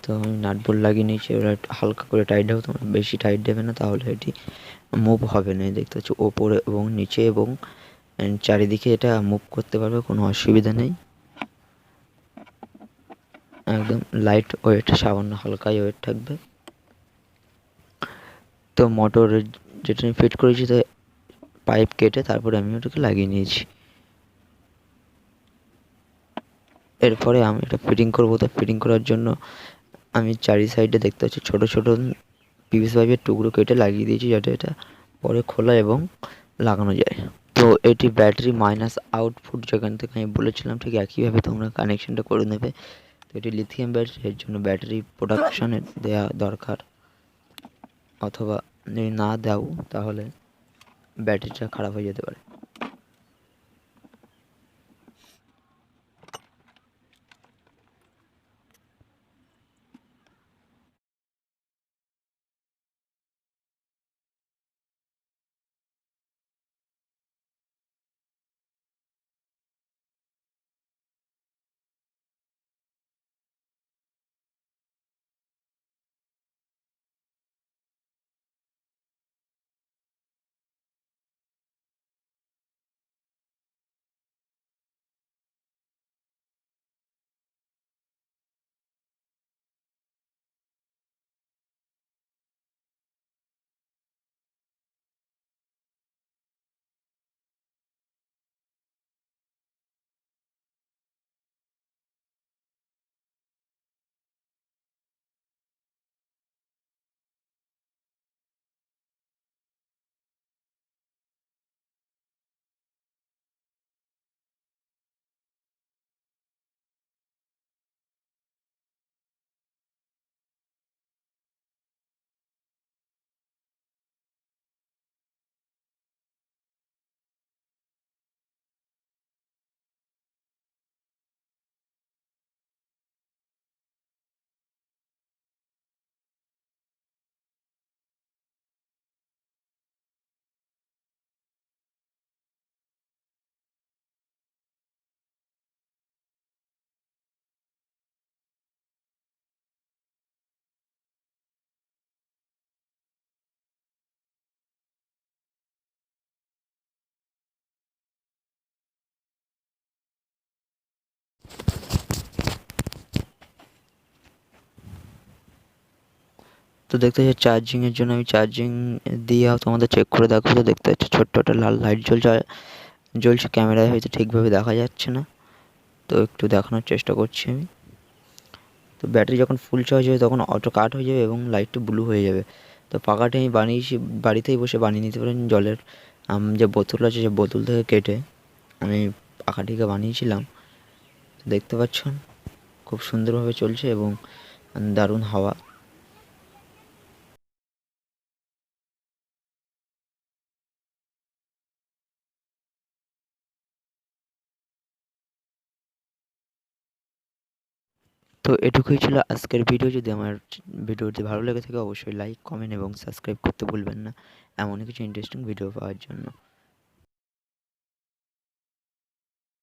তো আমি nut bolt লাগিয়ে নিয়েছি। এবার হালকা করে টাইট দেবো, তোমরা বেশি টাইট দেবে না, তাহলে এটি মুভ হবে না। দেখতে পাচ্ছ ওপরে এবং নিচে এবং চারিদিকে এটা মুভ করতে পারবে, কোনো অসুবিধা নেই। একদম লাইট ওয়েট, সামান্য হালকাই ওয়েট থাকবে। তো মোটর যেটা আমি ফিট করেছি তো পাইপ কেটে তারপরে আমি ওটাকে লাগিয়ে নিয়েছি। এরপরে আমি এটা ফিটিং করবো। তো ফিটিং করার জন্য আমি চারি সাইডে দেখতে পাচ্ছি ছোটো ছোটো পিভিসি পাইপের টুকরো কেটে লাগিয়ে দিয়েছি, যাতে এটা পরে খোলা এবং লাগানো যায়। তো এটি ব্যাটারি মাইনাস আউটপুট যেখান থেকে আমি বলেছিলাম ঠিক একইভাবে তোমরা কানেকশানটা করে নেবে। তো এটি লিথিয়াম ব্যাটারি, এর জন্য ব্যাটারি প্রোডাকশানে দেওয়া দরকার, অথবা যদি না দাও তাহলে ব্যাটারিটা খারাপ হয়ে যেতে পারে। তো দেখতে পাচ্ছি চার্জিংয়ের জন্য আমি চার্জিং দিয়ে তোমাদের চেক করে দেখো। তো দেখতে পাচ্ছি ছোট্ট একটা লাল লাইট জ্বলছে ক্যামেরায় হয়তো ঠিকভাবে দেখা যাচ্ছে না, তো একটু দেখানোর চেষ্টা করছি আমি। তো ব্যাটারি যখন ফুল চার্জ হবে তখন অটো কাট হয়ে যাবে এবং লাইটটা ব্লু হয়ে যাবে। তো পাখাটি আমি বানিয়েছি, বাড়িতেই বসে বানিয়ে নিতে পারেন। জলের যে বোতল আছে সে বোতল থেকে কেটে আমি পাখাটিকে বানিয়েছিলাম। দেখতে পাচ্ছেন খুব সুন্দরভাবে চলছে এবং দারুণ হাওয়া। তো এটুকুই ছিল আজকের ভিডিও। যদি আমার ভিডিওটি ভালো লেগে থাকে অবশ্যই লাইক, কমেন্ট এবং সাবস্ক্রাইব করতে ভুলবেন না এমনই কিছু ইন্টারেস্টিং ভিডিও পাওয়ার জন্য।